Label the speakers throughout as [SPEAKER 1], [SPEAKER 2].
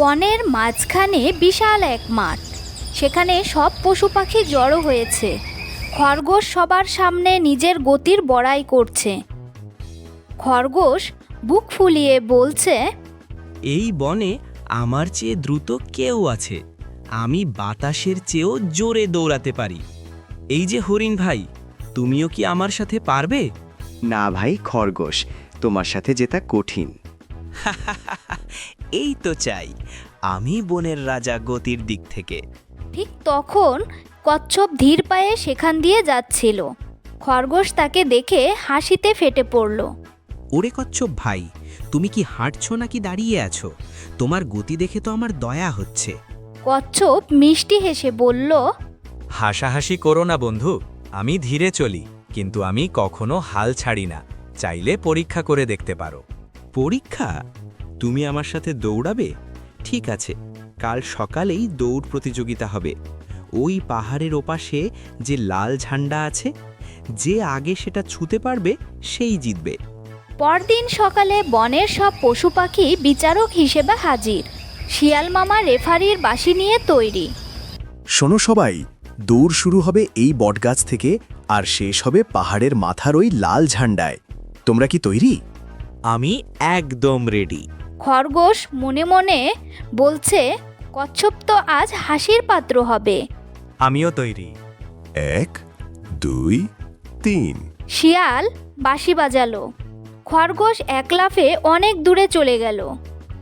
[SPEAKER 1] বনের মাঝখানে বিশাল এক মাঠ। সেখানে সব পশু পাখি জড়ো হয়েছে। খরগোশ সবার সামনে নিজের গতির বড়াই করছে। খরগোশ বুক ফুলিয়ে বলছে,
[SPEAKER 2] এই বনে আমার চেয়ে দ্রুত কেউ আছে। আমি বাতাসের চেয়েও জোরে দৌড়াতে পারি। এই যে হরিণ ভাই, তুমিও কি আমার সাথে পারবে?
[SPEAKER 3] না ভাই খরগোশ, তোমার সাথে জেতা কঠিন।
[SPEAKER 2] এই তো চাই, আমি বনের রাজা গতির দিক থেকে।
[SPEAKER 1] ঠিক তখন কচ্ছপ ধীর পায়ে সেখান দিয়ে যাচ্ছিল। খরগোশ তাকে দেখে হাসিতে ফেটে পড়ল।
[SPEAKER 4] ওরে কচ্ছপ ভাই, তুমি কি হাঁটছো নাকি দাঁড়িয়ে আছো? তোমার গতি দেখে তো আমার দয়া হচ্ছে।
[SPEAKER 1] কচ্ছপ মিষ্টি হেসে বলল,
[SPEAKER 5] হাসাহাসি করো না বন্ধু, আমি ধীরে চলি, কিন্তু আমি কখনো হাল ছাড়ি না। চাইলে পরীক্ষা করে দেখতে পারো।
[SPEAKER 4] পরীক্ষা? তুমি আমার সাথে দৌড়াবে? ঠিক আছে, কাল সকালেই দৌড় প্রতিযোগিতা হবে। ওই পাহাড়ের ওপাশে যে লাল ঝান্ডা আছে, যে আগে সেটা ছুঁতে পারবে সেই জিতবে।
[SPEAKER 1] পরদিন সকালে বনের সব পশু পাখি বিচারক হিসেবে হাজির। শিয়াল মামা রেফারির বাঁশি নিয়ে তৈরি।
[SPEAKER 6] শোনো সবাই, দৌড় শুরু হবে এই বটগাছ থেকে আর শেষ হবে পাহাড়ের মাথার ওই লাল ঝান্ডায়। তোমরা কি তৈরি?
[SPEAKER 4] আমি একদম রেডি।
[SPEAKER 1] খরগোশ মনে মনে বলছে, কচ্ছপ তো আজ হাসির পাত্র হবে।
[SPEAKER 5] আমিও তৈরি।
[SPEAKER 6] 1, 2, 3।
[SPEAKER 1] শিয়াল বাঁশি বাজালো। খরগোশ এক লাফে অনেক দূরে চলে গেল।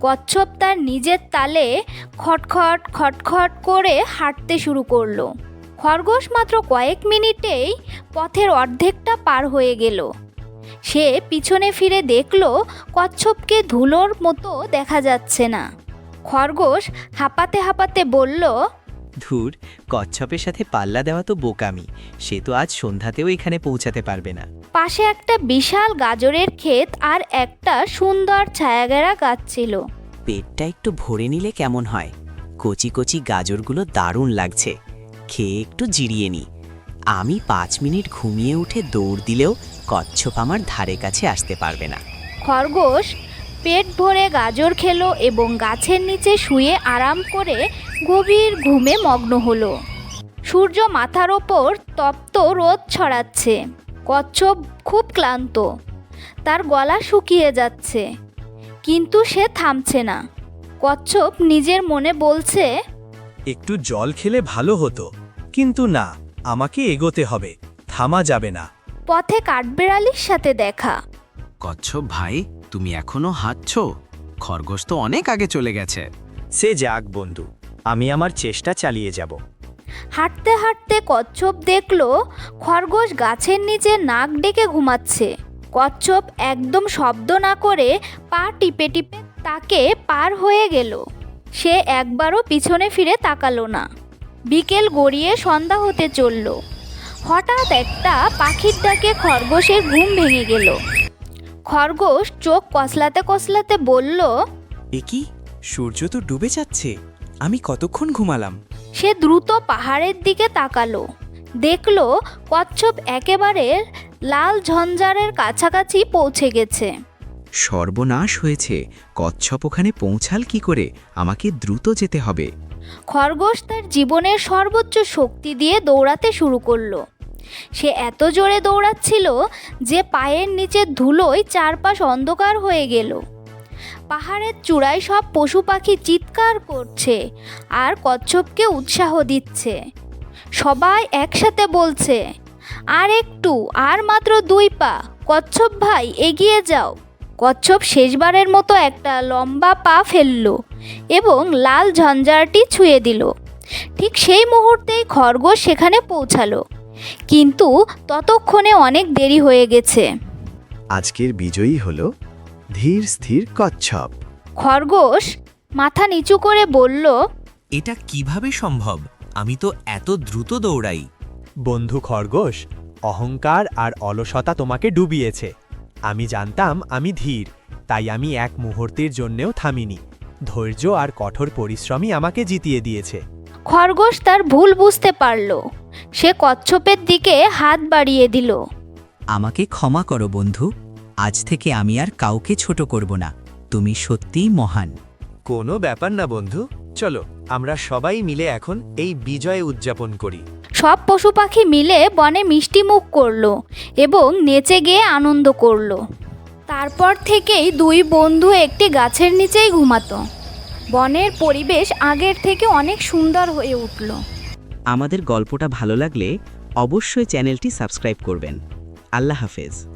[SPEAKER 1] কচ্ছপ তার নিজের তালে খটখট খটখট করে হাঁটতে শুরু করলো। খরগোশ মাত্র কয়েক মিনিটেই পথের অর্ধেকটা পার হয়ে গেল। সে পিছনে ফিরে দেখল কচ্ছপকে ধুলোর মতো দেখা যাচ্ছে না। খরগোশ হাঁপাতে হাঁপাতে বলল,
[SPEAKER 2] ধুর, কচ্ছপের সাথে পাল্লা দেওয়া তো বোকামি। সে তো আজ সন্ধ্যাতেও এখানে পৌঁছাতে পারবে না।
[SPEAKER 1] পাশে একটা বিশাল গাজরের ক্ষেত আর একটা সুন্দর ছায়াঘেরা গাছ ছিল।
[SPEAKER 2] পেটটা একটু ভরে নিলে কেমন হয়? কচি কচি গাজরগুলো দারুণ লাগছে। খেয়ে একটু জিরিয়ে নি। আমি 5 মিনিট ঘুমিয়ে উঠে দৌড় দিলেও কচ্ছপ আমার ধারে কাছে আসতে পারবে না।
[SPEAKER 1] খরগোশ পেট ভরে গাজর খেলো এবং গাছের নিচে শুয়ে আরাম করে গভীর ঘুমে মগ্ন হলো। সূর্য মাথার ওপর তপ্ত রোদ ছড়াচ্ছে। কচ্ছপ খুব ক্লান্ত, তার গলা শুকিয়ে যাচ্ছে, কিন্তু সে থামছে না। কচ্ছপ নিজের মনে বলছে,
[SPEAKER 5] একটু জল খেলে ভালো হতো, কিন্তু না, আমাকে এগোতে হবে, থামা যাবে না।
[SPEAKER 1] পথে কাঠবেড়ালির সাথে দেখা।
[SPEAKER 4] কচ্ছপ ভাই, তুমি এখনো হাঁটছো? খরগোশ তো অনেক আগে চলে গেছে।
[SPEAKER 2] সে যাক বন্ধু, আমি আমার চেষ্টা চালিয়ে যাব।
[SPEAKER 1] হাঁটতে হাঁটতে কচ্ছপ দেখলো খরগোশ গাছের নিচে নাক ডেকে ঘুমাচ্ছে। কচ্ছপ একদম শব্দ না করে পা টিপে টিপে তাকে পার হয়ে গেল। সে একবারও পিছনে ফিরে তাকালো না। বিকেল গড়িয়ে সন্ধ্যা হতে চলল। হঠাৎ একটা পাখির ডাকে খরগোশের ঘুম ভেঙে গেল। খরগোশ চোখ কসলাতে কসলাতে বলল,
[SPEAKER 4] এ কি, সূর্য তো ডুবে যাচ্ছে। আমি কতক্ষণ ঘুমালাম?
[SPEAKER 1] সে দ্রুত পাহাড়ের দিকে তাকালো। দেখলো কচ্ছপ একেবারে লাল ঝঞ্ঝারের কাছাকাছি পৌঁছে গেছে।
[SPEAKER 4] সর্বনাশ হয়েছে, কচ্ছপ ওখানে পৌঁছাল কি করে? আমাকে দ্রুত যেতে হবে।
[SPEAKER 1] খরগোশ তার জীবনের সর্বোচ্চ শক্তি দিয়ে দৌড়াতে শুরু করলো। সে এত জোরে দৌড়াচ্ছিল যে পায়ের নিচে ধুলোয় চারপাশ অন্ধকার হয়ে গেল। পাহাড়ের চূড়ায় সব পশু পাখি চিৎকার করছে আর কচ্ছপকে উৎসাহ দিচ্ছে। সবাই একসাথে বলছে, আর একটু, আর মাত্র 2 পা, কচ্ছপ ভাই এগিয়ে যাও। কচ্ছপ শেষবারের মতো একটা লম্বা পা ফেলল এবং লাল ঝঞ্ঝারটি ছুঁয়ে দিল। ঠিক সেই মুহূর্তেই খরগোশ সেখানে পৌঁছালো, কিন্তু ততক্ষণে অনেক দেরি হয়ে গেছে।
[SPEAKER 6] আজকের বিজয়ী হলো ধীর স্থির কচ্ছপ।
[SPEAKER 1] খরগোশ মাথা নিচু করে বলল,
[SPEAKER 4] এটা কিভাবে সম্ভব? আমি তো এত দ্রুত দৌড়াই।
[SPEAKER 5] বন্ধু খরগোশ, অহংকার আর অলসতা তোমাকে ডুবিয়েছে। আমি জানতাম আমি ধীর, তাই আমি এক মুহূর্তের জন্যেও থামিনি। ধৈর্য আর কঠোর পরিশ্রমই আমাকে জিতিয়ে দিয়েছে।
[SPEAKER 1] খরগোশ তার ভুল বুঝতে পারল। সে কচ্ছপের দিকে হাত বাড়িয়ে দিল।
[SPEAKER 7] আমাকে ক্ষমা করো বন্ধু, আজ থেকে আমি আর কাউকে ছোট করব না। তুমি সত্যিই মহান।
[SPEAKER 5] কোনো ব্যাপার না বন্ধু, চলো আমরা সবাই মিলে এখন এই বিজয় উদযাপন করি।
[SPEAKER 1] সব পশু পাখি মিলে বনে মিষ্টি মুখ করলো এবং নেচে গেয়ে আনন্দ করলো। তারপর থেকেই দুই বন্ধু একটি গাছের নিচেই ঘুমাতো। বনের পরিবেশ আগের থেকে অনেক সুন্দর হয়ে উঠল।
[SPEAKER 2] আমাদের গল্পটা ভালো লাগলে অবশ্যই চ্যানেলটি সাবস্ক্রাইব করবেন। আল্লাহ হাফেজ।